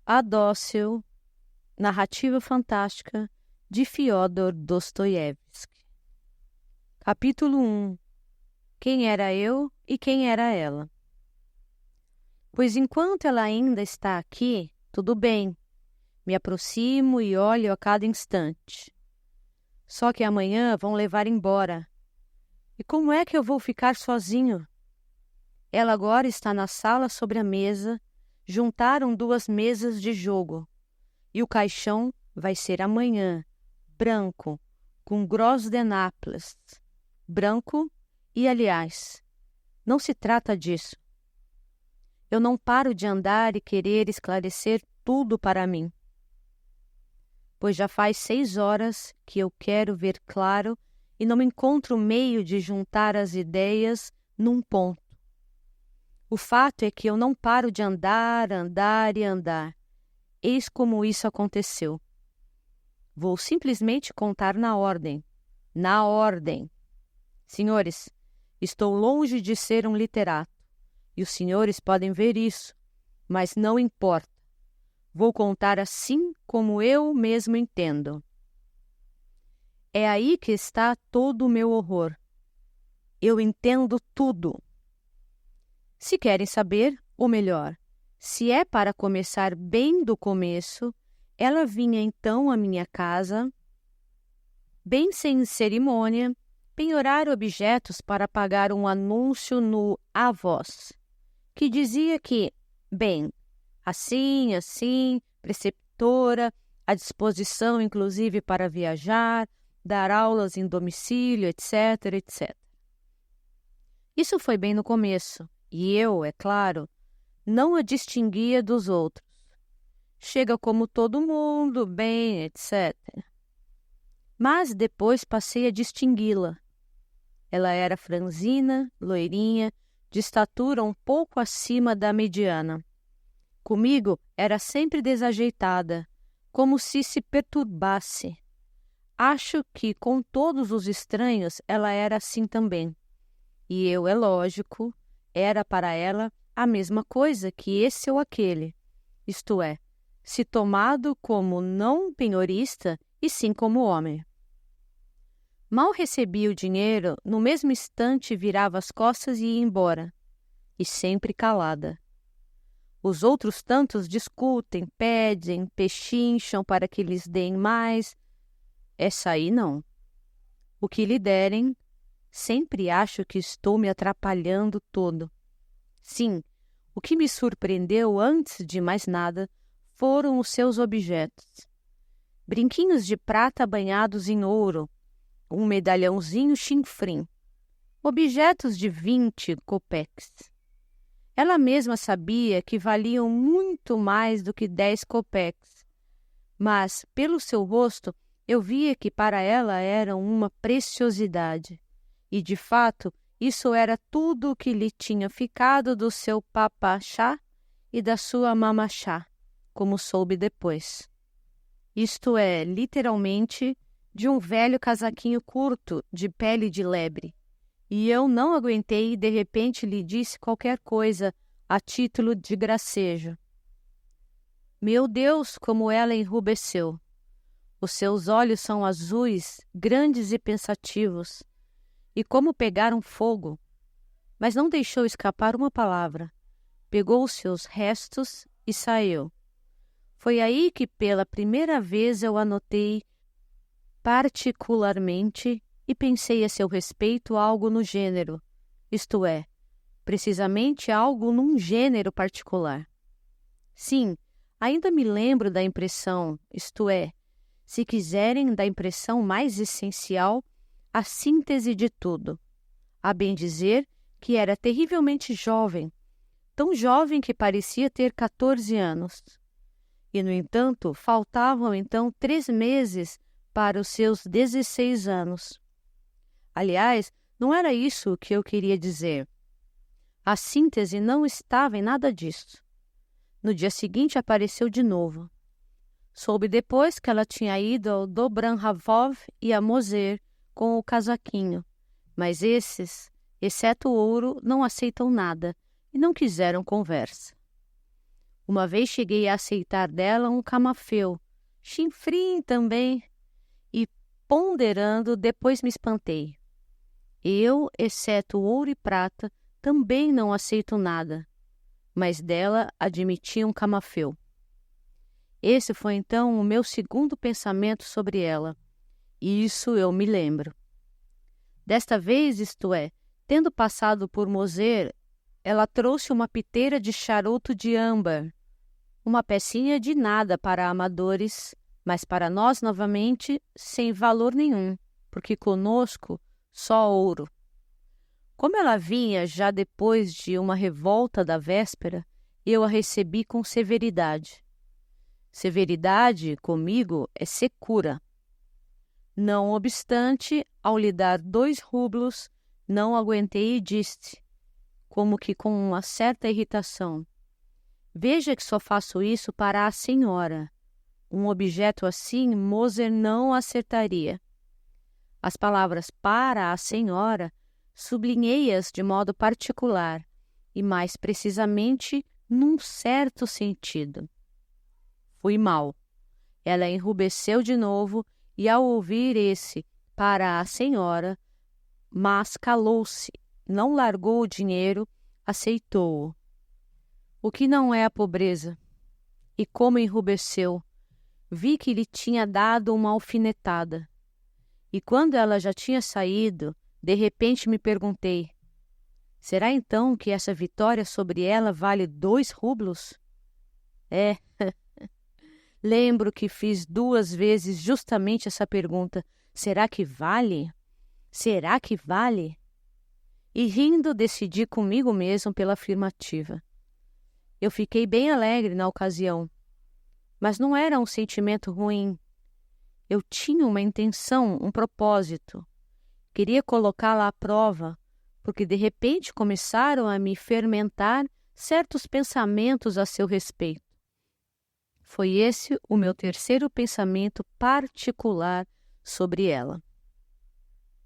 A Dócil, narrativa fantástica de Fyodor Dostoiévski. Capítulo 1. Quem era eu e quem era ela? Pois enquanto ela ainda está aqui, tudo bem. Me aproximo e olho a cada instante. Só que amanhã vão levar embora. E como é que eu vou ficar sozinho? Ela agora está na sala sobre a mesa. Juntaram 2 mesas de jogo. E o caixão vai ser amanhã, branco, com gros de Nápoles. Branco e, aliás, não se trata disso. Eu não paro de andar e querer esclarecer tudo para mim. Pois já faz 6 horas que eu quero ver claro e não encontro meio de juntar as ideias num ponto. O fato é que eu não paro de andar, andar e andar. Eis como isso aconteceu. Vou simplesmente contar na ordem. Na ordem. Senhores, estou longe de ser um literato. E os senhores podem ver isso. Mas não importa. Vou contar assim como eu mesmo entendo. É aí que está todo o meu horror. Eu entendo tudo. Se querem saber, ou melhor, se é para começar bem do começo, ela vinha então à minha casa, bem sem cerimônia, penhorar objetos para pagar um anúncio no A Voz, que dizia que, bem, assim, preceptora, à disposição inclusive para viajar, dar aulas em domicílio, etc. Isso foi bem no começo, e eu, é claro, não a distinguia dos outros. Chega como todo mundo, bem, etc. Mas depois passei a distingui-la. Ela era franzina, loirinha, de estatura um pouco acima da mediana. Comigo era sempre desajeitada, como se perturbasse. Acho que com todos os estranhos ela era assim também. E eu, é lógico, era para ela a mesma coisa que esse ou aquele, isto é, se tomado como não penhorista e sim como homem. Mal recebia o dinheiro, no mesmo instante virava as costas e ia embora, e sempre calada. Os outros tantos discutem, pedem, pechincham para que lhes deem mais. Essa aí não. O que lhe derem, sempre acho que estou me atrapalhando todo. Sim, o que me surpreendeu antes de mais nada foram os seus objetos. Brinquinhos de prata banhados em ouro, um medalhãozinho chinfrim, objetos de 20 copeques. Ela mesma sabia que valiam muito mais do que 10 copeques, mas, pelo seu rosto, eu via que para ela eram uma preciosidade. E, de fato, isso era tudo o que lhe tinha ficado do seu papachá e da sua mamachá, como soube depois. Isto é, literalmente, de um velho casaquinho curto, de pele de lebre. E eu não aguentei e de repente lhe disse qualquer coisa a título de gracejo. Meu Deus, como ela enrubesceu! Os seus olhos são azuis, grandes e pensativos, e como pegaram fogo. Mas não deixou escapar uma palavra. Pegou os seus restos e saiu. Foi aí que pela primeira vez eu a notei particularmente e pensei a seu respeito algo no gênero, isto é, precisamente algo num gênero particular. Sim, ainda me lembro da impressão, isto é, se quiserem, da impressão mais essencial, a síntese de tudo. A bem dizer que era terrivelmente jovem, tão jovem que parecia ter 14 anos. E, no entanto, faltavam então 3 meses para os seus 16 anos. Aliás, não era isso que eu queria dizer. A síntese não estava em nada disso. No dia seguinte apareceu de novo. Soube depois que ela tinha ido ao Dobranravov e a Moser com o casaquinho, mas esses, exceto o ouro, não aceitam nada e não quiseram conversa. Uma vez cheguei a aceitar dela um camafeu, chinfrim também, e, ponderando, depois me espantei. Eu, exceto ouro e prata, também não aceito nada, mas dela admiti um camafeu. Esse foi então o meu segundo pensamento sobre ela. Isso eu me lembro. Desta vez, isto é, tendo passado por Moser, ela trouxe uma piteira de charuto de âmbar, uma pecinha de nada para amadores, mas para nós novamente sem valor nenhum, porque conosco só ouro. Como ela vinha já depois de uma revolta da véspera, eu a recebi com severidade. Severidade, comigo, é secura. Não obstante, ao lhe dar 2 rublos, não aguentei e disse, como que com uma certa irritação: veja que só faço isso para a senhora. Um objeto assim Moser não acertaria. As palavras para a senhora sublinhei-as de modo particular e mais precisamente num certo sentido. Fui mal. Ela enrubesceu de novo e ao ouvir esse para a senhora, mas calou-se, não largou o dinheiro, aceitou-o. O que não é a pobreza? E como enrubesceu, vi que lhe tinha dado uma alfinetada. E quando ela já tinha saído, de repente me perguntei, será então que essa vitória sobre ela vale 2 rublos? É, lembro que fiz 2 vezes justamente essa pergunta, será que vale? Será que vale? E rindo decidi comigo mesmo pela afirmativa. Eu fiquei bem alegre na ocasião, mas não era um sentimento ruim. Eu tinha uma intenção, um propósito. Queria colocá-la à prova, porque de repente começaram a me fermentar certos pensamentos a seu respeito. Foi esse o meu terceiro pensamento particular sobre ela.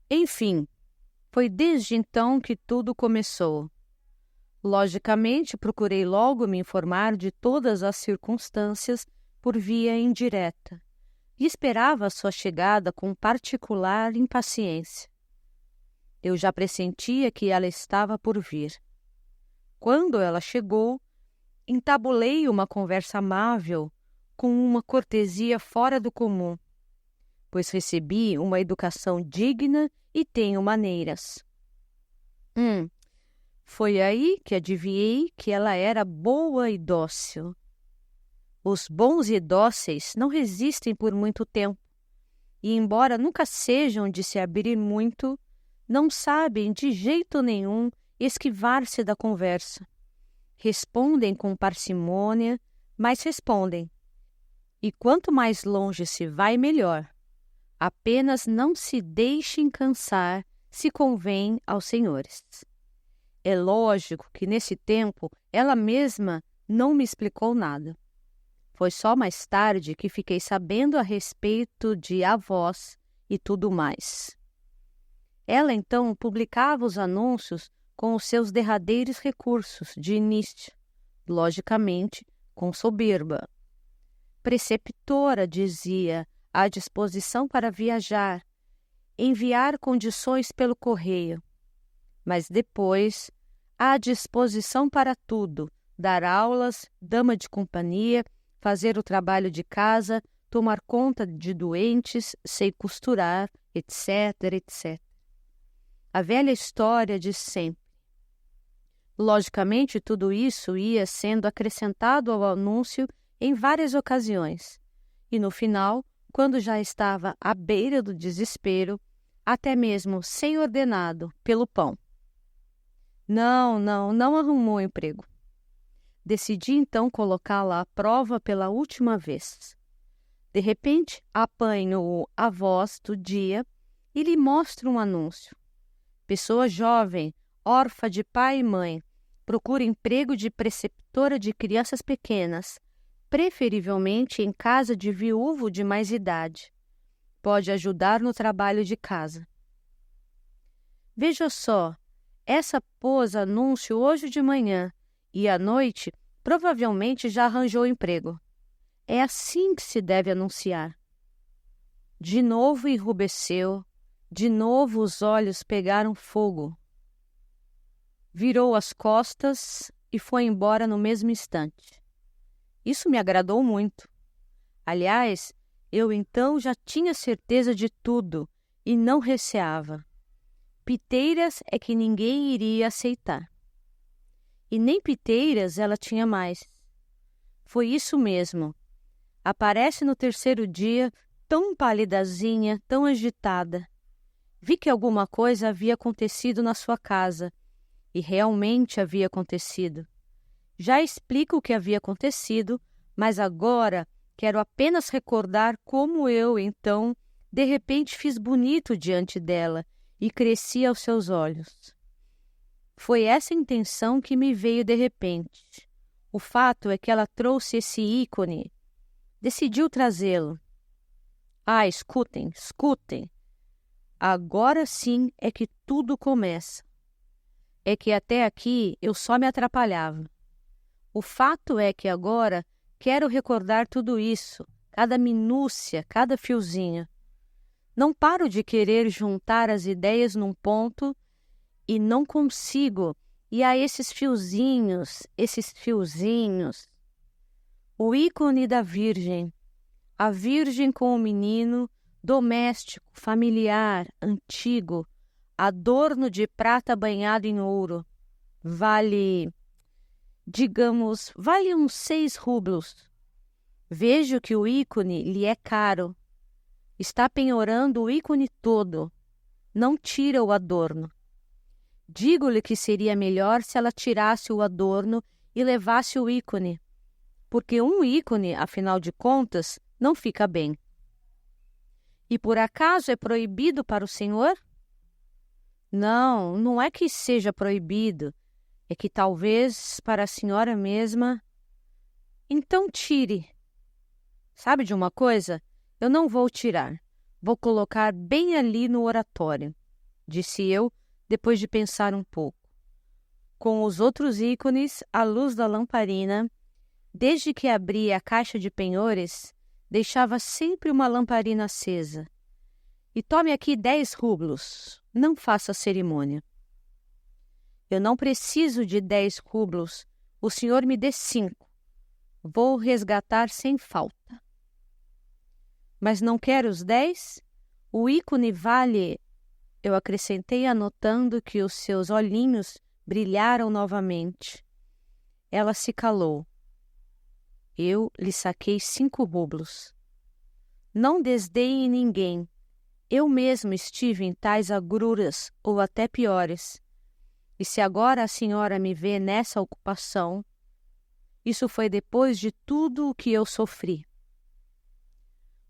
Enfim, foi desde então que tudo começou. Logicamente, procurei logo me informar de todas as circunstâncias por via indireta e esperava a sua chegada com particular impaciência. Eu já pressentia que ela estava por vir. Quando ela chegou, entabulei uma conversa amável com uma cortesia fora do comum, pois recebi uma educação digna e tenho maneiras. Foi aí que adivinhei que ela era boa e dócil. Os bons e dóceis não resistem por muito tempo, e embora nunca sejam de se abrir muito, não sabem de jeito nenhum esquivar-se da conversa. Respondem com parcimônia, mas respondem. E quanto mais longe se vai, melhor. Apenas não se deixem cansar, se convém aos senhores. É lógico que nesse tempo ela mesma não me explicou nada. Foi só mais tarde que fiquei sabendo a respeito de avós e tudo mais. Ela então publicava os anúncios com os seus derradeiros recursos de início, logicamente com soberba. Preceptora, dizia, à disposição para viajar, enviar condições pelo correio, mas depois à disposição para tudo, dar aulas, dama de companhia, fazer o trabalho de casa, tomar conta de doentes, sei costurar, etc., etc. A velha história de sempre. Logicamente, tudo isso ia sendo acrescentado ao anúncio em várias ocasiões, e no final, quando já estava à beira do desespero, até mesmo sem ordenado, pelo pão. Não arrumou emprego. Decidi então colocá-la à prova pela última vez. De repente, apanho-o à voz do dia e lhe mostro um anúncio. Pessoa jovem, órfã de pai e mãe, procura emprego de preceptora de crianças pequenas, preferivelmente em casa de viúvo de mais idade. Pode ajudar no trabalho de casa. Veja só, essa pôs anúncio hoje de manhã e à noite Provavelmente já arranjou emprego. É assim que se deve anunciar. De novo enrubesceu, de novo os olhos pegaram fogo. Virou as costas e foi embora no mesmo instante. Isso me agradou muito. Aliás, eu então já tinha certeza de tudo e não receava. Piteiras é que ninguém iria aceitar. E nem piteiras ela tinha mais. Foi isso mesmo. Aparece no terceiro dia, tão palidazinha, tão agitada. Vi que alguma coisa havia acontecido na sua casa. E realmente havia acontecido. Já explico o que havia acontecido, mas agora quero apenas recordar como eu, então, de repente fiz bonito diante dela e cresci aos seus olhos. Foi essa intenção que me veio de repente. O fato é que ela trouxe esse ícone. Decidiu trazê-lo. Ah, escutem, escutem. Agora sim é que tudo começa. É que até aqui eu só me atrapalhava. O fato é que agora quero recordar tudo isso, cada minúcia, cada fiozinho. Não paro de querer juntar as ideias num ponto e não consigo. E há esses fiozinhos. O ícone da Virgem. A Virgem com o menino, doméstico, familiar, antigo, adorno de prata banhado em ouro. Vale uns 6 rublos. Vejo que o ícone lhe é caro. Está penhorando o ícone todo. Não tira o adorno. Digo-lhe que seria melhor se ela tirasse o adorno e levasse o ícone, porque um ícone, afinal de contas, não fica bem. E por acaso é proibido para o senhor? Não, não é que seja proibido. É que talvez para a senhora mesma... Então tire. Sabe de uma coisa? Eu não vou tirar. Vou colocar bem ali no oratório, disse eu, depois de pensar um pouco. Com os outros ícones, à luz da lamparina, desde que abri a caixa de penhores, deixava sempre uma lamparina acesa. E tome aqui 10 rublos. Não faça cerimônia. Eu não preciso de 10 rublos. O senhor me dê 5. Vou resgatar sem falta. Mas não quer os 10? O ícone vale... Eu acrescentei anotando que os seus olhinhos brilharam novamente. Ela se calou. Eu lhe saquei 5 rublos. Não desdeie ninguém. Eu mesmo estive em tais agruras, ou até piores. E se agora a senhora me vê nessa ocupação, isso foi depois de tudo o que eu sofri.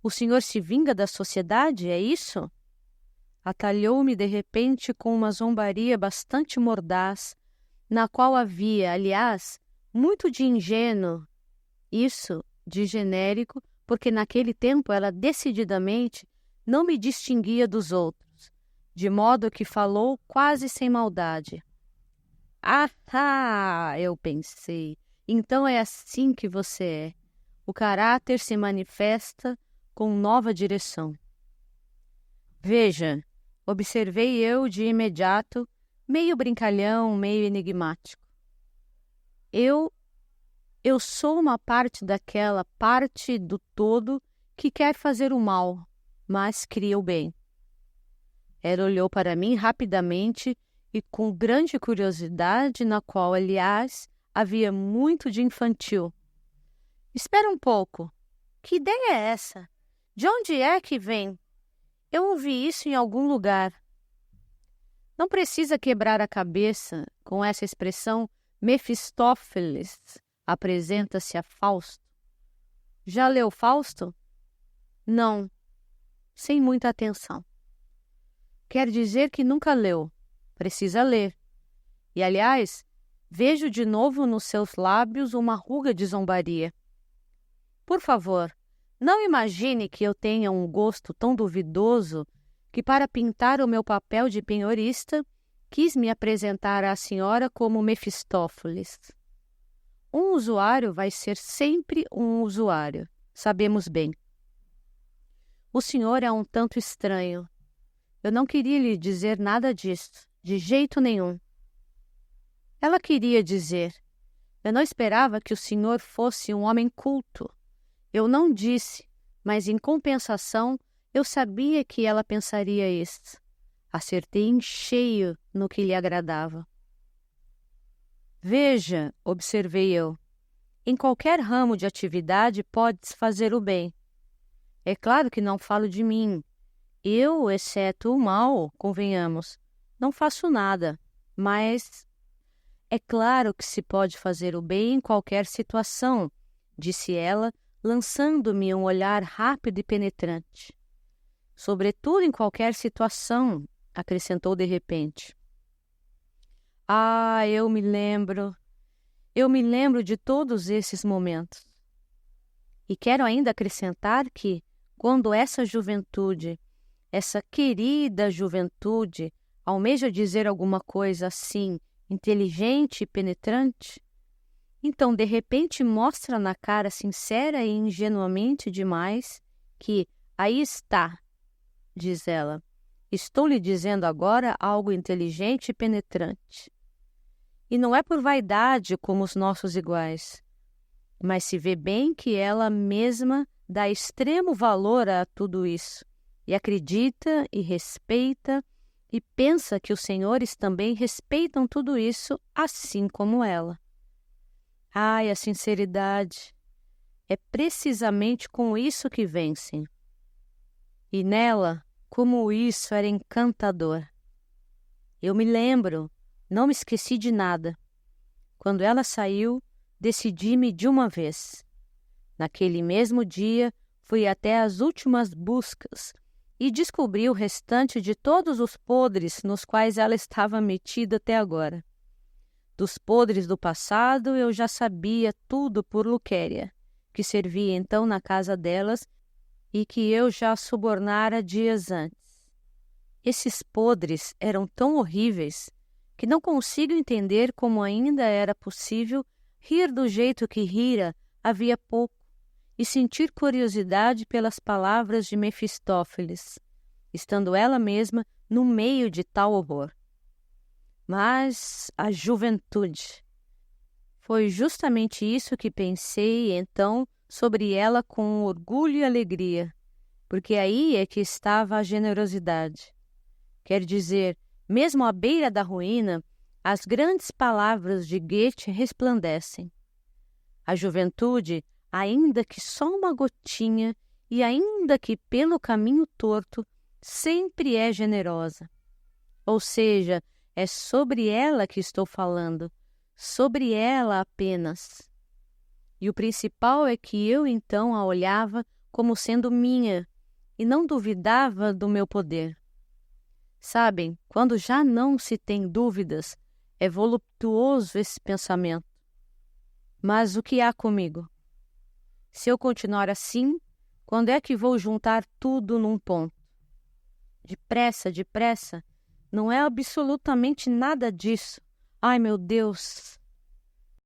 O senhor se vinga da sociedade, é isso? Atalhou-me de repente com uma zombaria bastante mordaz, na qual havia, aliás, muito de ingênuo, isso de genérico, porque naquele tempo ela decididamente não me distinguia dos outros, de modo que falou quase sem maldade. Ah, eu pensei, então é assim que você é. O caráter se manifesta com nova direção. Veja, observei eu de imediato, meio brincalhão, meio enigmático. Eu sou uma parte daquela parte do todo que quer fazer o mal, mas cria o bem. Ela olhou para mim rapidamente e com grande curiosidade, na qual, aliás, havia muito de infantil. Espera um pouco. Que ideia é essa? De onde é que vem? Eu ouvi isso em algum lugar. Não precisa quebrar a cabeça com essa expressão Mefistófeles apresenta-se a Fausto. Já leu Fausto? Não, sem muita atenção. Quer dizer que nunca leu. Precisa ler. E, aliás, vejo de novo nos seus lábios uma ruga de zombaria. Por favor, não imagine que eu tenha um gosto tão duvidoso que, para pintar o meu papel de penhorista, quis me apresentar à senhora como Mefistófeles. Um usuário vai ser sempre um usuário, sabemos bem. O senhor é um tanto estranho. Eu não queria lhe dizer nada disso, de jeito nenhum. Ela queria dizer: eu não esperava que o senhor fosse um homem culto. Eu não disse, mas em compensação, eu sabia que ela pensaria isso. Acertei em cheio no que lhe agradava. Veja, observei eu, em qualquer ramo de atividade podes fazer o bem. É claro que não falo de mim. Eu, exceto o mal, convenhamos, não faço nada, mas é claro que se pode fazer o bem em qualquer situação, disse ela, lançando-me um olhar rápido e penetrante. Sobretudo em qualquer situação, acrescentou de repente. Ah, eu me lembro de todos esses momentos. E quero ainda acrescentar que, quando essa juventude, essa querida juventude, almeja dizer alguma coisa assim, inteligente e penetrante, então de repente mostra na cara sincera e ingenuamente demais que aí está, diz ela, estou lhe dizendo agora algo inteligente e penetrante. E não é por vaidade como os nossos iguais, mas se vê bem que ela mesma dá extremo valor a tudo isso, e acredita e respeita, e pensa que os senhores também respeitam tudo isso, assim como ela. Ai, a sinceridade! É precisamente com isso que vencem. E nela, como isso era encantador. Eu me lembro, não me esqueci de nada. Quando ela saiu, decidi-me de uma vez. Naquele mesmo dia, fui até as últimas buscas e descobri o restante de todos os podres nos quais ela estava metida até agora. Dos podres do passado eu já sabia tudo por Luquéria, que servia então na casa delas e que eu já subornara dias antes. Esses podres eram tão horríveis que não consigo entender como ainda era possível rir do jeito que rira havia pouco e sentir curiosidade pelas palavras de Mefistófeles, estando ela mesma no meio de tal horror. Mas a juventude! Foi justamente isso que pensei, então, sobre ela com orgulho e alegria, porque aí é que estava a generosidade. Quer dizer, mesmo à beira da ruína, as grandes palavras de Goethe resplandecem. A juventude, ainda que só uma gotinha, e ainda que pelo caminho torto, sempre é generosa. Ou seja, é sobre ela que estou falando, sobre ela apenas. E o principal é que eu então a olhava como sendo minha e não duvidava do meu poder. Sabem, quando já não se tem dúvidas, é voluptuoso esse pensamento. Mas o que há comigo? Se eu continuar assim, quando é que vou juntar tudo num ponto? Depressa, não é absolutamente nada disso. Ai, meu Deus!